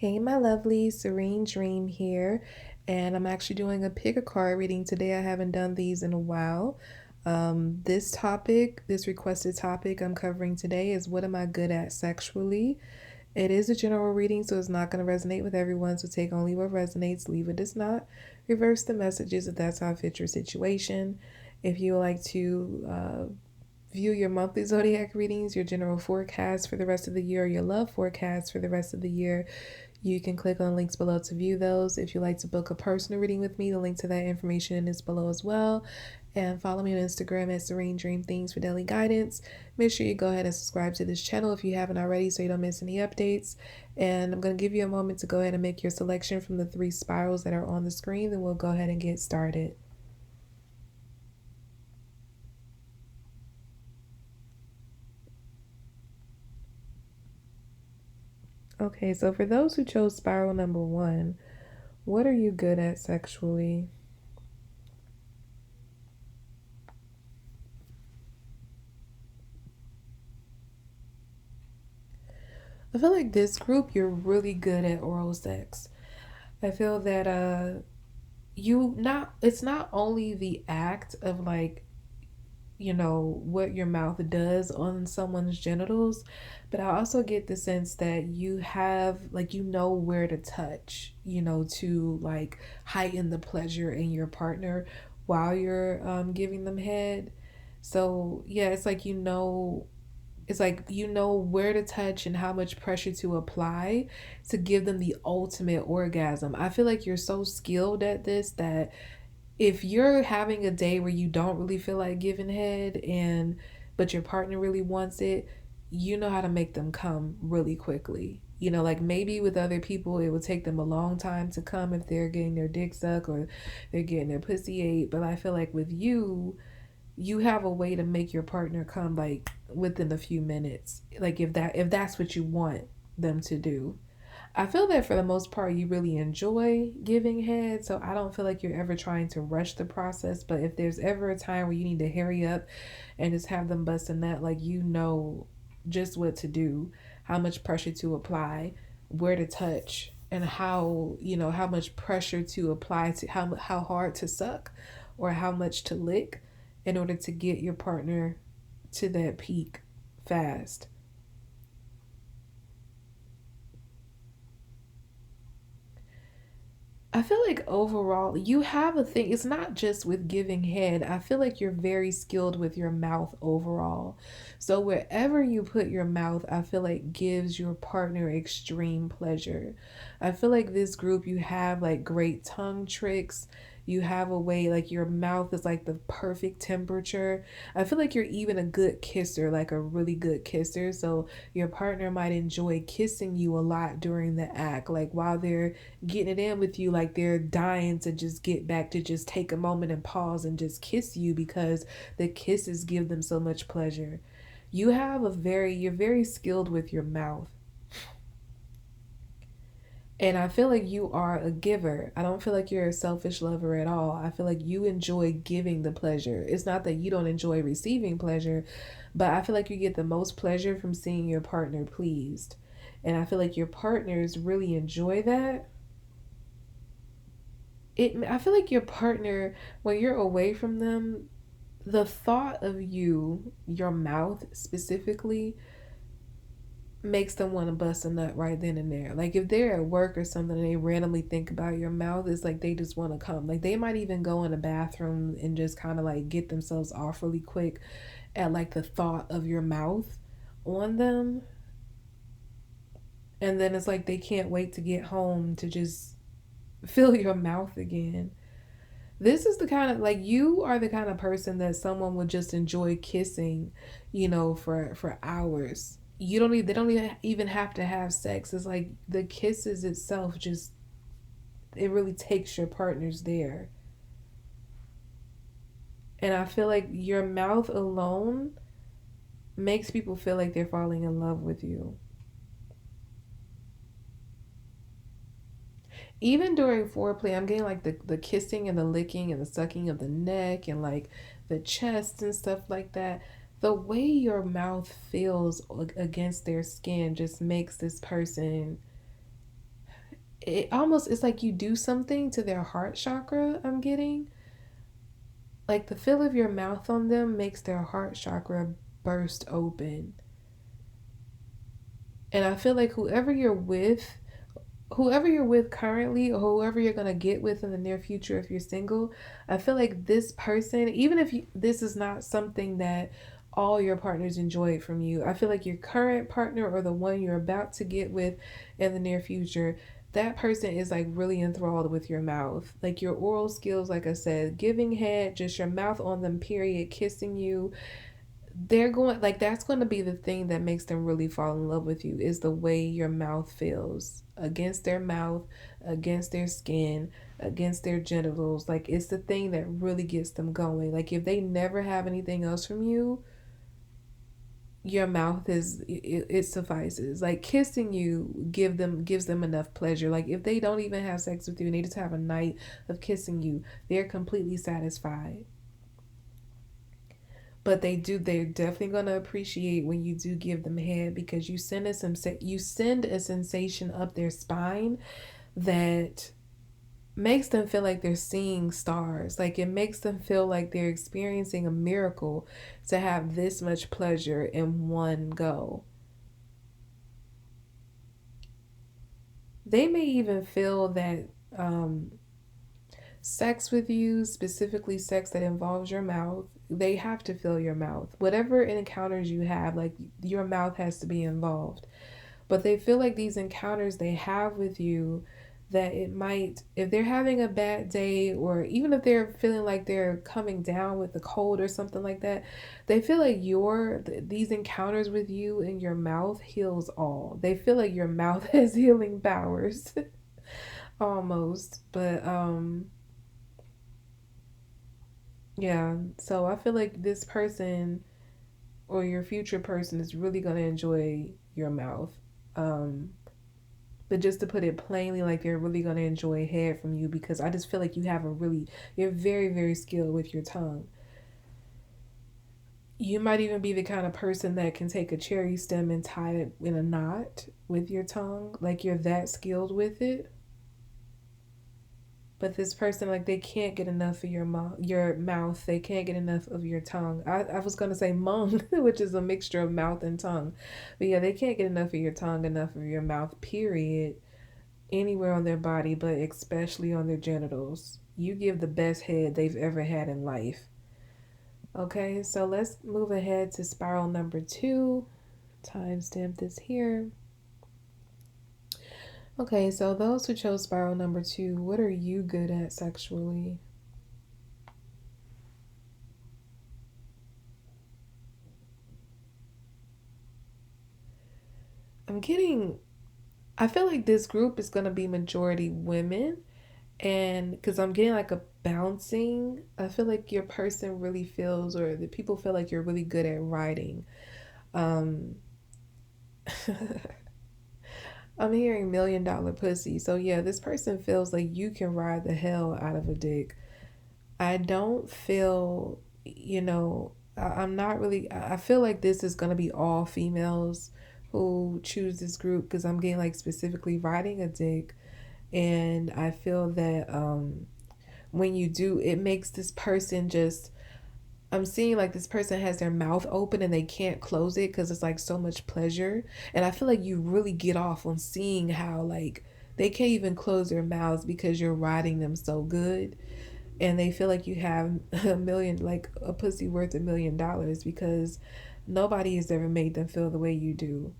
Hey, my lovely Serene Dream here, and I'm actually doing a pick a card reading today. I haven't done these in a while. This requested topic I'm covering today is what am I good at sexually? It is a general reading, so it's not going to resonate with everyone, so take only what resonates, leave what does not. Reverse the messages if that's how it fits your situation. If you would like to view your monthly zodiac readings, your general forecast for the rest of the year, or your love forecast for the rest of the year, you can click on links below to view those. If you'd like to book a personal reading with me, the link to that information is below as well. And follow me on Instagram at Serene Dream Things for daily guidance. Make sure you go ahead and subscribe to this channel if you haven't already so you don't miss any updates. And I'm going to give you a moment to go ahead and make your selection from the 3 spirals that are on the screen. Then we'll go ahead and get started. Okay, so for those who chose spiral number 1, what are you good at sexually? I feel like this group, you're really good at oral sex. I feel that it's not only the act of like, what your mouth does on someone's genitals, but I also get the sense that you have like where to touch, to like heighten the pleasure in your partner while you're giving them head. So, yeah, it's like where to touch and how much pressure to apply to give them the ultimate orgasm. I feel like you're so skilled at this that if you're having a day where you don't really feel like giving head and but your partner really wants it, you know how to make them come really quickly. Like maybe with other people it would take them a long time to come if they're getting their dick sucked or they're getting their pussy ate, but I feel like with you have a way to make your partner come like within a few minutes, like if that's what you want them to do. I feel that for the most part you really enjoy giving head, so I don't feel like you're ever trying to rush the process, but if there's ever a time where you need to hurry up and just have them bust a nut, like just what to do, how much pressure to apply, where to touch, and how much pressure to apply, to how hard to suck or how much to lick in order to get your partner to that peak fast. I feel like overall you have a thing. It's not just with giving head. I feel like you're very skilled with your mouth overall. So wherever you put your mouth, I feel like gives your partner extreme pleasure. I feel like this group, you have like great tongue tricks. You have a way like your mouth is like the perfect temperature. I feel like you're even a good kisser, like a really good kisser. So your partner might enjoy kissing you a lot during the act, like while they're getting it in with you, like they're dying to just get back to just take a moment and pause and just kiss you because the kisses give them so much pleasure. You're very skilled with your mouth. And I feel like you are a giver. I don't feel like you're a selfish lover at all. I feel like you enjoy giving the pleasure. It's not that you don't enjoy receiving pleasure, but I feel like you get the most pleasure from seeing your partner pleased. And I feel like your partners really enjoy that. I feel like your partner, when you're away from them, the thought of your mouth specifically, makes them want to bust a nut right then and there. Like if they're at work or something and they randomly think about your mouth, it's like they just want to come. Like they might even go in the bathroom and just kind of like get themselves off really quick at like the thought of your mouth on them. And then it's like they can't wait to get home to just feel your mouth again. This is the kind of like you are the kind of person that someone would just enjoy kissing, for hours. They don't even have to have sex. It's like the kisses itself just it really takes your partners there. And I feel like your mouth alone makes people feel like they're falling in love with you. Even during foreplay, I'm getting like the kissing and the licking and the sucking of the neck and like the chest and stuff like that. The way your mouth feels against their skin just makes this person it almost, it's like you do something to their heart chakra. I'm getting like the feel of your mouth on them makes their heart chakra burst open. And I feel like whoever you're with currently, or whoever you're going to get with in the near future if you're single, I feel like this person, even if this is not something that all your partners enjoy from you, I feel like your current partner or the one you're about to get with in the near future, that person is like really enthralled with your mouth. Like your oral skills, like I said, giving head, just your mouth on them, period, kissing you, they're going, like, that's going to be the thing that makes them really fall in love with you, is the way your mouth feels against their mouth, against their skin, against their genitals. Like, it's the thing that really gets them going. Like, if they never have anything else from you, your mouth is it suffices. Like kissing you gives them enough pleasure. Like if they don't even have sex with you and they just have a night of kissing you, they're completely satisfied. But they're definitely going to appreciate when you do give them head, because you send a sensation up their spine that makes them feel like they're seeing stars. Like it makes them feel like they're experiencing a miracle to have this much pleasure in one go. They may even feel that um, sex with you, specifically sex that involves your mouth, they have to feel your mouth. Whatever encounters you have, like your mouth has to be involved. But they feel like these encounters they have with you, that it might, if they're having a bad day, or even if they're feeling like they're coming down with a cold or something like that, they feel like these encounters with you and your mouth heals all. They feel like your mouth has healing powers. Almost. But yeah, so I feel like this person or your future person is really going to enjoy your mouth. Um, but just to put it plainly, like they're really going to enjoy head from you, because I just feel like you're very, very skilled with your tongue. You might even be the kind of person that can take a cherry stem and tie it in a knot with your tongue. Like you're that skilled with it. But this person, like, they can't get enough of your mouth. They can't get enough of your tongue. I was gonna say mung, which is a mixture of mouth and tongue, but yeah, they can't get enough of your tongue, enough of your mouth. Period. Anywhere on their body, but especially on their genitals. You give the best head they've ever had in life. Okay, so let's move ahead to spiral number 2. Timestamp this here. Okay, so those who chose spiral number 2, what are you good at sexually? I'm getting, I feel like this group is going to be majority women. And because I'm getting like a bouncing, I feel like your person really feels, or the people feel like you're really good at writing. Um, I'm hearing $1 million pussy. So yeah, this person feels like you can ride the hell out of a dick. I don't feel, I'm not really, I feel like this is going to be all females who choose this group, because I'm getting like specifically riding a dick. And I feel that when you do, it makes this person just, I'm seeing like this person has their mouth open and they can't close it because it's like so much pleasure. And I feel like you really get off on seeing how like they can't even close their mouths because you're riding them so good. And they feel like you have a million, like a pussy worth $1 million, because nobody has ever made them feel the way you do.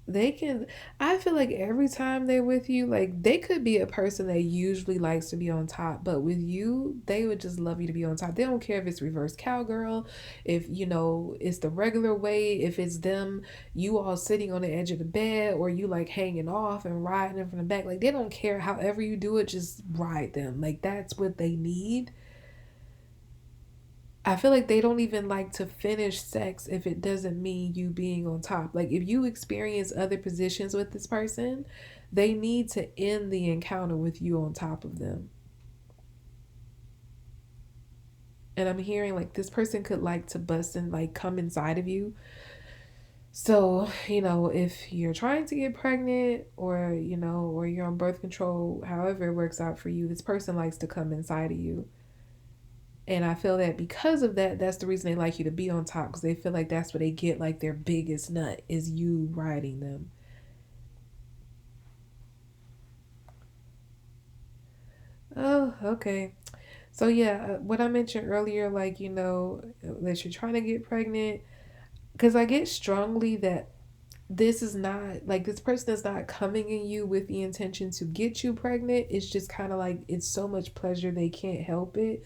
They can, I feel like every time they're with you, like they could be a person that usually likes to be on top, but with you they would just love you to be on top. They don't care if it's reverse cowgirl, if it's the regular way, if it's them, you all sitting on the edge of the bed, or you like hanging off and riding them from the back. Like they don't care, however you do it, just ride them. Like that's what they need. I feel like they don't even like to finish sex if it doesn't mean you being on top. Like if you experience other positions with this person, they need to end the encounter with you on top of them. And I'm hearing like this person could like to bust and like come inside of you. So, if you're trying to get pregnant or, or you're on birth control, however it works out for you, this person likes to come inside of you. And I feel that because of that, that's the reason they like you to be on top, because they feel like that's where they get like their biggest nut is you riding them. Oh, okay. So yeah, what I mentioned earlier, like, that you're trying to get pregnant, because I get strongly that this is not like this person is not coming in you with the intention to get you pregnant. It's just kind of like it's so much pleasure they can't help it,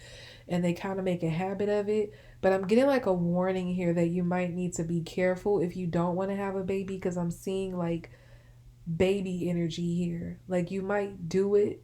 and they kind of make a habit of it. But I'm getting like a warning here that you might need to be careful if you don't want to have a baby, because I'm seeing like baby energy here. Like you might do it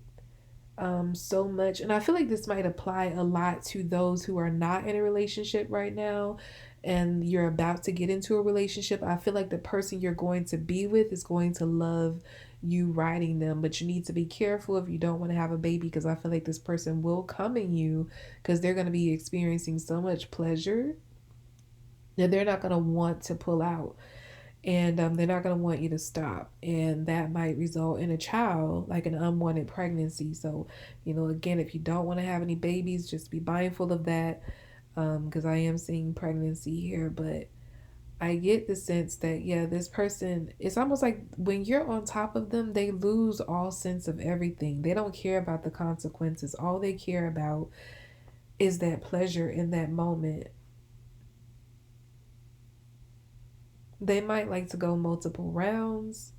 so much, and I feel like this might apply a lot to those who are not in a relationship right now and you're about to get into a relationship. I feel like the person you're going to be with is going to love you riding them, but you need to be careful if you don't want to have a baby, because I feel like this person will come in you because they're going to be experiencing so much pleasure that they're not going to want to pull out, and they're not going to want you to stop, and that might result in a child, like an unwanted pregnancy. So again, if you don't want to have any babies, just be mindful of that, because I am seeing pregnancy here. But I get the sense that, yeah, this person, it's almost like when you're on top of them, they lose all sense of everything. They don't care about the consequences. All they care about is that pleasure in that moment. They might like to go multiple rounds.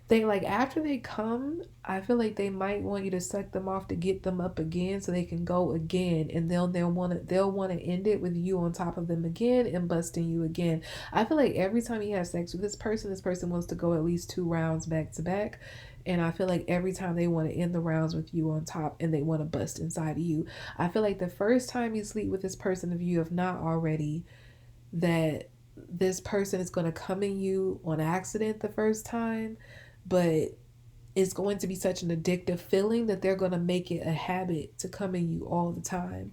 They like after they come, I feel like they might want you to suck them off to get them up again so they can go again, and they'll want to end it with you on top of them again and busting you again. I feel like every time you have sex with this person wants to go at least 2 rounds back to back. And I feel like every time they want to end the rounds with you on top and they want to bust inside of you. I feel like the first time you sleep with this person, if you have not already, that this person is going to come in you on accident the first time, but it's going to be such an addictive feeling that they're going to make it a habit to come in you all the time.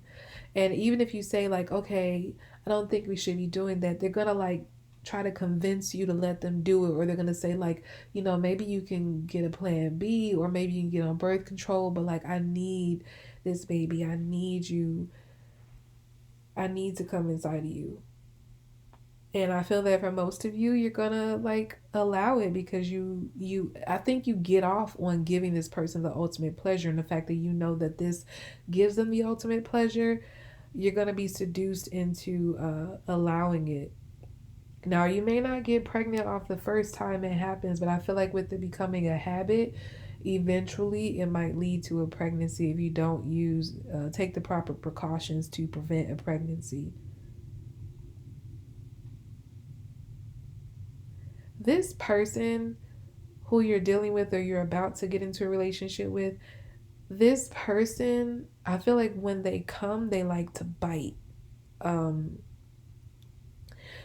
And even if you say like, okay, I don't think we should be doing that, they're going to like try to convince you to let them do it, or they're going to say like, maybe you can get a plan B, or maybe you can get on birth control, but like I need this baby, I need to come inside of you. And I feel that for most of you, you're gonna like allow it because I think you get off on giving this person the ultimate pleasure, and the fact that you know that this gives them the ultimate pleasure, you're gonna be seduced into allowing it. Now, you may not get pregnant off the first time it happens, but I feel like with it becoming a habit, eventually it might lead to a pregnancy if you don't take the proper precautions to prevent a pregnancy. This person who you're dealing with or you're about to get into a relationship with, this person, I feel like when they come, they like to bite. Um,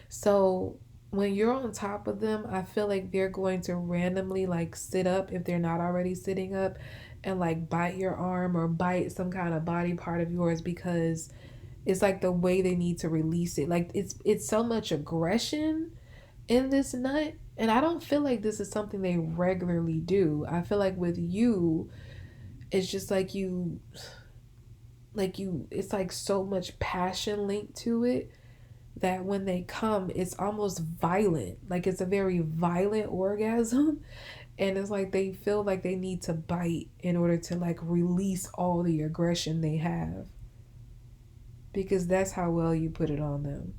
so when you're on top of them, I feel like they're going to randomly like sit up if they're not already sitting up and like bite your arm or bite some kind of body part of yours, because it's like the way they need to release it. Like it's so much aggression in this nut, and I don't feel like this is something they regularly do. I feel like with you, it's just like you it's like so much passion linked to it that when they come, it's almost violent. Like it's a very violent orgasm, and it's like they feel like they need to bite in order to like release all the aggression they have, because that's how well you put it on them.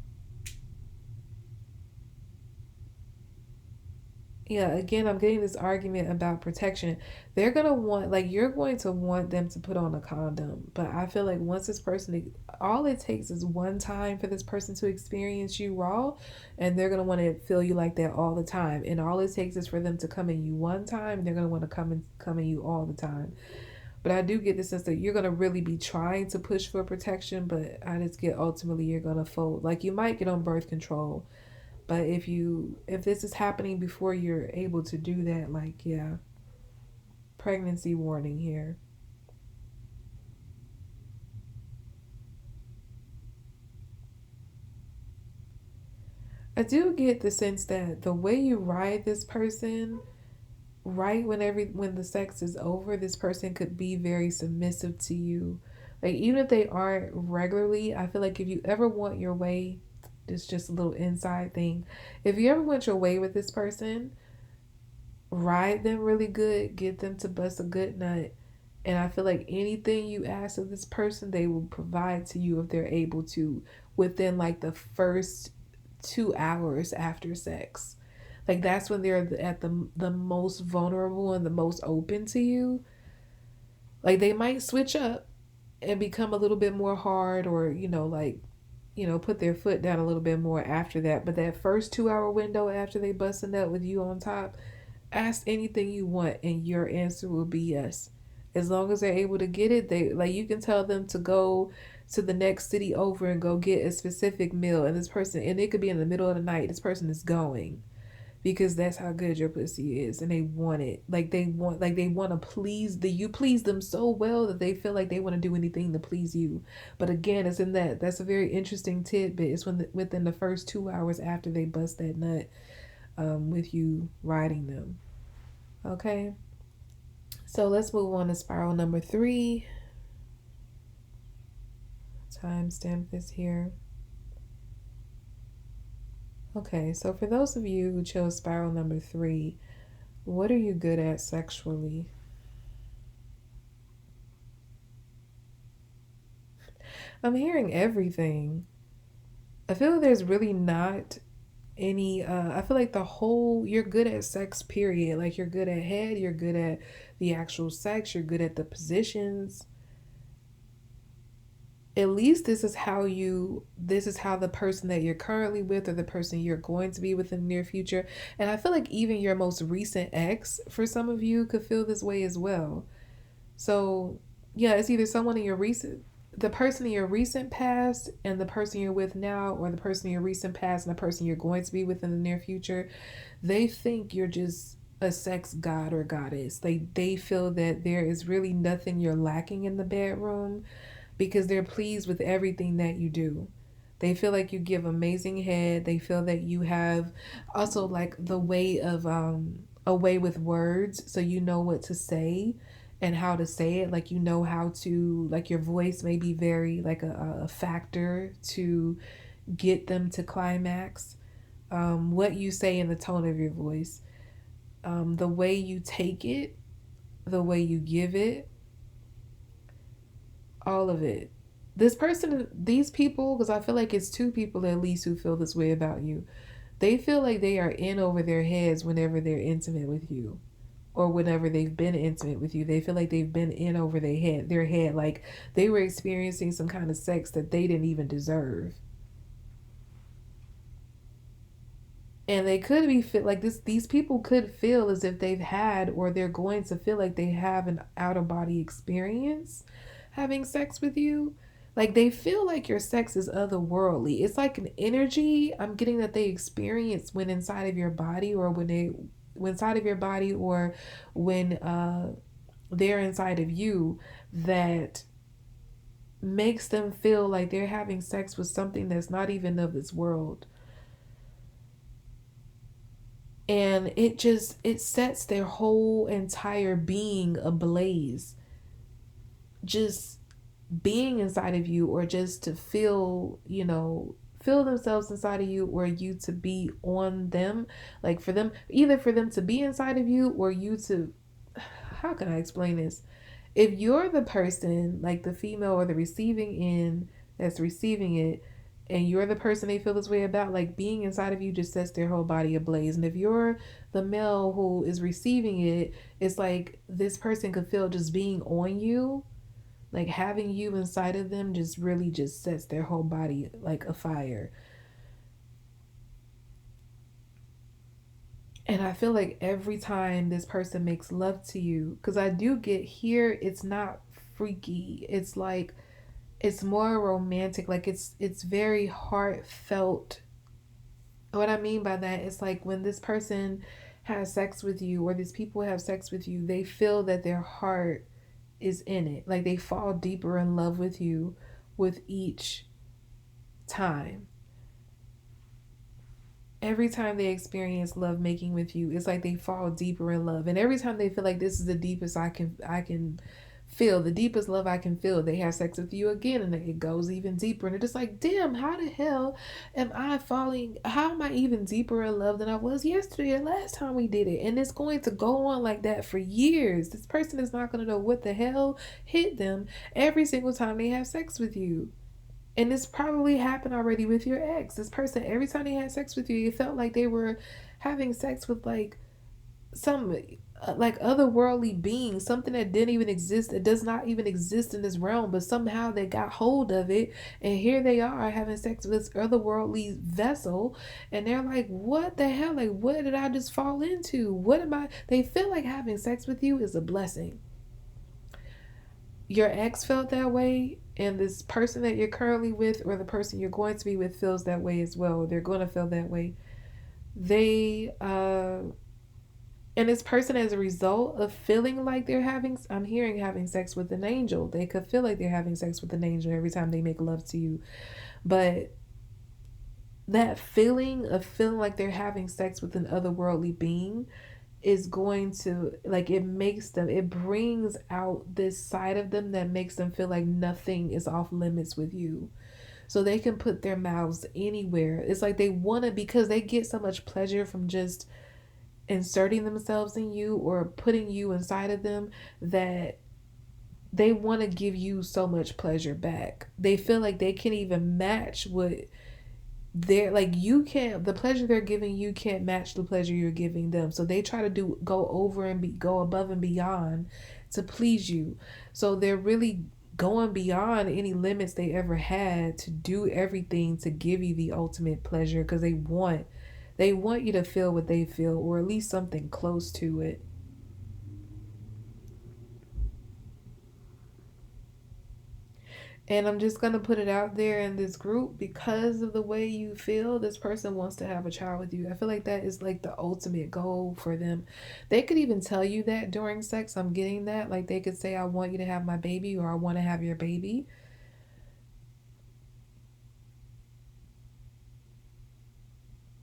Yeah, again, I'm getting this argument about protection. They're gonna want, like, you're going to want them to put on a condom, but I feel like once this person, all it takes is one time for this person to experience you raw, and they're gonna want to feel you like that all the time. And all it takes is for them to come in you one time, and they're gonna want to come in you all the time. But I do get the sense that you're gonna really be trying to push for protection, but I just get ultimately you're gonna fold. Like you might get on birth control, but if this is happening before you're able to do that, like, yeah, pregnancy warning here. I do get the sense that the way you ride this person, right when the sex is over, this person could be very submissive to you. Like even if they aren't regularly, I feel like if you ever want your way, it's just a little inside thing. If you ever want your way with this person, ride them really good, get them to bust a good nut. And I feel like anything you ask of this person, they will provide to you if they're able to within like the first 2 hours after sex. Like that's when they're at the most vulnerable and the most open to you. Like they might switch up and become a little bit more hard, or put their foot down a little bit more after that. But that first 2 hour window after they bust a nut with you on top, ask anything you want and your answer will be yes. As long as they're able to get it, they like you can tell them to go to the next city over and go get a specific meal, and this person, and it could be in the middle of the night, this person is going because that's how good your pussy is, and they want it. Like they want to please you please them so well that they feel like they want to do anything to please you. But again, it's in that's a very interesting tidbit. It's within the first 2 hours after they bust that nut, with you riding them. Okay, so let's move on to spiral number 3. Timestamp this here. Okay, so for those of you who chose spiral number 3, what are you good at sexually? I'm hearing everything. I feel there's really not any I feel like you're good at sex, period. Like you're good at head, you're good at the actual sex, you're good at the positions. At least this is how the person that you're currently with, or the person you're going to be with in the near future, and I feel like even your most recent ex for some of you could feel this way as well. So yeah, it's either someone in your recent the person in your recent past and the person you're with now, or the person in your recent past and the person you're going to be with in the near future. They think you're just a sex god or goddess. They feel that there is really nothing you're lacking in the bedroom, because they're pleased with everything that you do. They feel like you give amazing head. They feel that you have also like the way of a way with words, so you know what to say and how to say it. Like you know how to, like your voice may be very like a factor to get them to climax. What you say in the tone of your voice, the way you take it, the way you give it, all of it. These people, because I feel like it's two people at least who feel this way about you. They feel like they are in over their heads whenever they're intimate with you, or whenever they've been intimate with you. They feel like they've been in over their head, like they were experiencing some kind of sex that they didn't even deserve. And they could be fit like this. These people could feel as if they've had, or they're going to feel like they have an out of body experience having sex with you. Like they feel like your sex is otherworldly. It's like an energy I'm getting that they experience when inside of your body, or when inside of your body, or when they're inside of you, that makes them feel like they're having sex with something that's not even of this world. And it sets their whole entire being ablaze, just being inside of you, or just to feel themselves inside of you, or you to be on them. Like for them, either for them to be inside of you, or you to, how can I explain this? If you're the person, like the female or the receiving end that's receiving it, and you're the person they feel this way about, like being inside of you just sets their whole body ablaze. And if you're the male who is receiving it, it's like this person could feel just being on you, like having you inside of them just really just sets their whole body like afire. And I feel like every time this person makes love to you, because I do get here, it's not freaky. It's like it's more romantic. Like it's very heartfelt. What I mean by that is like when this person has sex with you, or these people have sex with you, they feel that their heart is in it. Like they fall deeper in love with you with each time. every time they experience love making with you, it's like they fall deeper in love. And every time they feel like this is the deepest I can feel, the deepest love I can feel, they have sex with you again and it goes even deeper. And it's just like, damn, how the hell am I falling? How am I even deeper in love than I was yesterday or last time we did it? And it's going to go on like that for years. This person is not going to know what the hell hit them every single time they have sex with you. And this probably happened already with your ex. This person, every time they had sex with you, you felt like they were having sex with like some like otherworldly being, something that didn't even exist, that does not even exist in this realm, but somehow they got hold of it, and here they are having sex with this otherworldly vessel, and they're like, what the hell? Like, what did I just fall into? What am I? They feel like having sex with you is a blessing. Your ex felt that way, and this person that you're currently with or the person you're going to be with feels that way as well. They're going to feel that way. They and this person, as a result of feeling like they're having, I'm hearing having sex with an angel, they could feel like they're having sex with an angel every time they make love to you. But that feeling of feeling like they're having sex with an otherworldly being is going to, like, it makes them, it brings out this side of them that makes them feel like nothing is off limits with you. So they can put their mouths anywhere. It's like they want to, because they get so much pleasure from just inserting themselves in you or putting you inside of them, that they want to give you so much pleasure back. They feel like they can't even match what they're like, you can't, the pleasure they're giving you can't match the pleasure you're giving them. So they try to go over and go above and beyond to please you. So they're really going beyond any limits they ever had to do everything to give you the ultimate pleasure, because they want you to feel what they feel, or at least something close to it. And I'm just going to put it out there in this group, because of the way you feel, this person wants to have a child with you. I feel like that is like the ultimate goal for them. They could even tell you that during sex. I'm getting that. Like, they could say, I want you to have my baby, or I want to have your baby.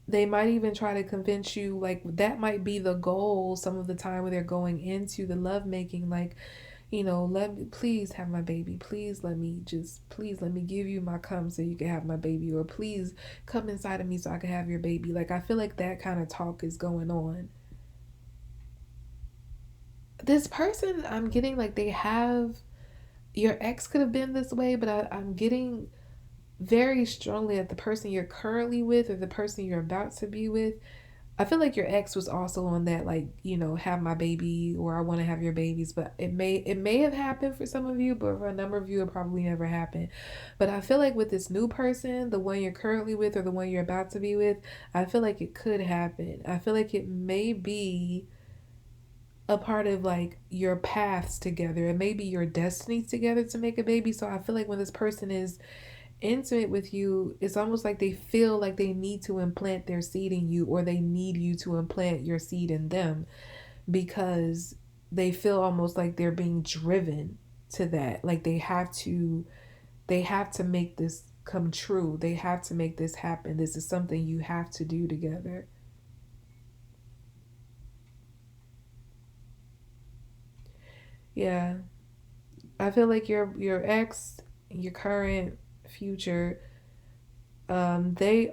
They might even try to convince you, like, that might be the goal some of the time when they're going into the love making, like, let me please have my baby. Please let me give you my cum so you can have my baby, or please come inside of me so I can have your baby. Like, I feel like that kind of talk is going on. This person, I'm getting like they have, your ex could have been this way, but I'm getting very strongly that the person you're currently with or the person you're about to be with, I feel like your ex was also on that, like, have my baby, or I want to have your babies. But it may have happened for some of you, but for a number of you, it probably never happened. But I feel like with this new person, the one you're currently with or the one you're about to be with, I feel like it could happen. I feel like it may be a part of like your paths together. It may be your destiny together to make a baby. So I feel like when this person is intimate with you, it's almost like they feel like they need to implant their seed in you, or they need you to implant your seed in them, because they feel almost like they're being driven to that. Like they have to make this come true. They have to make this happen. This is something you have to do together. Yeah. I feel like your ex, your current, future, they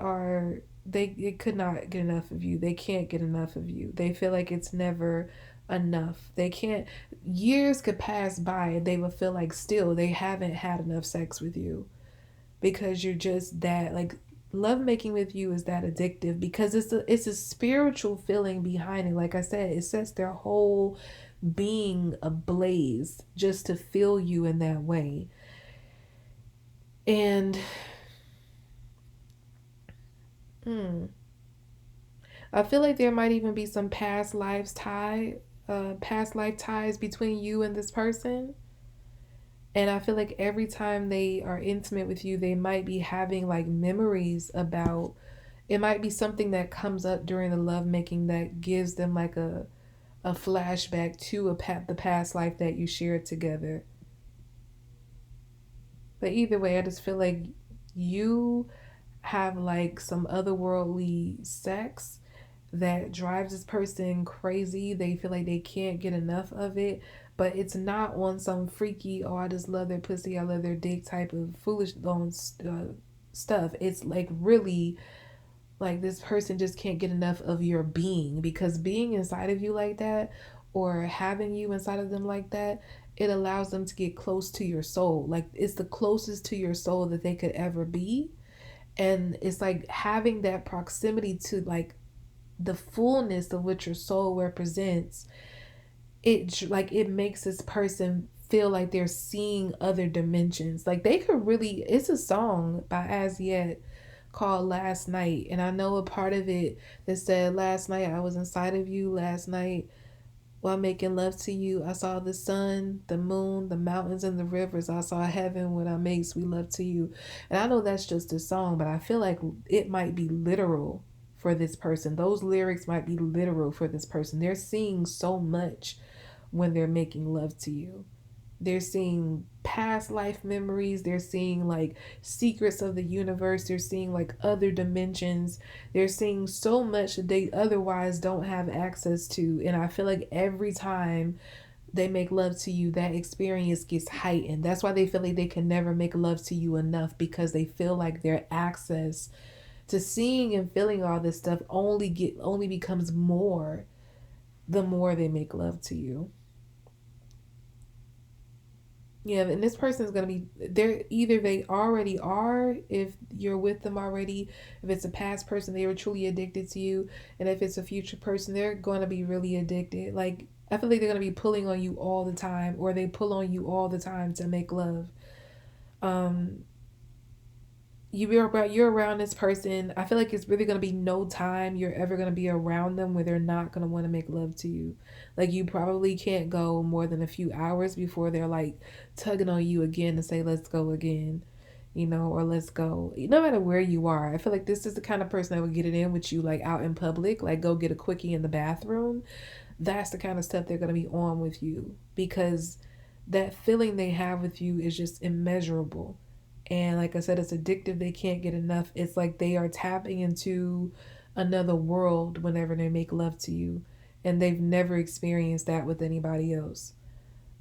could not get enough of you. They can't get enough of you. They feel like it's never enough. They can't, years could pass by and they would feel like still they haven't had enough sex with you, because you're just that, like, love making with you is that addictive, because it's a spiritual feeling behind it. Like I said, it sets their whole being ablaze just to feel you in that way. And hmm, I feel like there might even be some past life ties between you and this person. And I feel like every time they are intimate with you, they might be having like memories about, it might be something that comes up during the lovemaking that gives them like a flashback to the past life that you shared together. But either way, I just feel like you have like some otherworldly sex that drives this person crazy. They feel like they can't get enough of it, but it's not on some freaky, oh, I just love their pussy, I love their dick type of foolish stuff. It's like really like this person just can't get enough of your being, because being inside of you like that, or having you inside of them like that, it allows them to get close to your soul. Like it's the closest to your soul that they could ever be. And it's like having that proximity to like the fullness of what your soul represents. It makes this person feel like they're seeing other dimensions. Like they could really, it's a song by As Yet called Last Night, and I know a part of it that said, last night I was inside of you, last night while making love to you, I saw the sun, the moon, the mountains, and the rivers. I saw heaven when I made sweet love to you. And I know that's just a song, but I feel like it might be literal for this person. Those lyrics might be literal for this person. They're seeing so much when they're making love to you. They're seeing past life memories. They're seeing like secrets of the universe. They're seeing like other dimensions. They're seeing so much that they otherwise don't have access to. And I feel like every time they make love to you, that experience gets heightened. That's why they feel like they can never make love to you enough, because they feel like their access to seeing and feeling all this stuff only becomes more the more they make love to you. Yeah, and this person is going to be there. Either they already are, if you're with them already. If it's a past person, they were truly addicted to you. And if it's a future person, they're going to be really addicted. Like, I feel like they're going to be pulling on you all the time, or they pull on you all the time to make love. Um, you're around this person. I feel like it's really gonna be no time you're ever gonna be around them where they're not gonna want to make love to you. Like you probably can't go more than a few hours before they're like tugging on you again to say let's go again, or let's go. No matter where you are, I feel like this is the kind of person that would get it in with you, like out in public, like go get a quickie in the bathroom. That's the kind of stuff they're gonna be on with you, because that feeling they have with you is just immeasurable. And like I said, it's addictive. They can't get enough. It's like they are tapping into another world whenever they make love to you. And they've never experienced that with anybody else.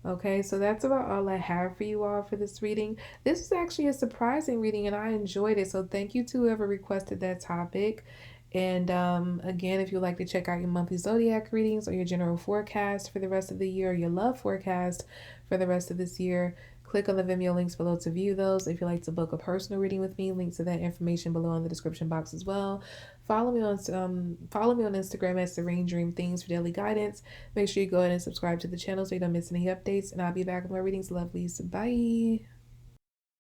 Okay, so that's about all I have for you all for this reading. This is actually a surprising reading and I enjoyed it. So thank you to whoever requested that topic. And again, if you'd like to check out your monthly zodiac readings or your general forecast for the rest of the year, or your love forecast for the rest of this year, click on the Vimeo links below to view those. If you'd like to book a personal reading with me, links to that information below in the description box as well. Follow me on Instagram at Serene Dream Things for daily guidance. Make sure you go ahead and subscribe to the channel so you don't miss any updates. And I'll be back with more readings, lovelies. Bye.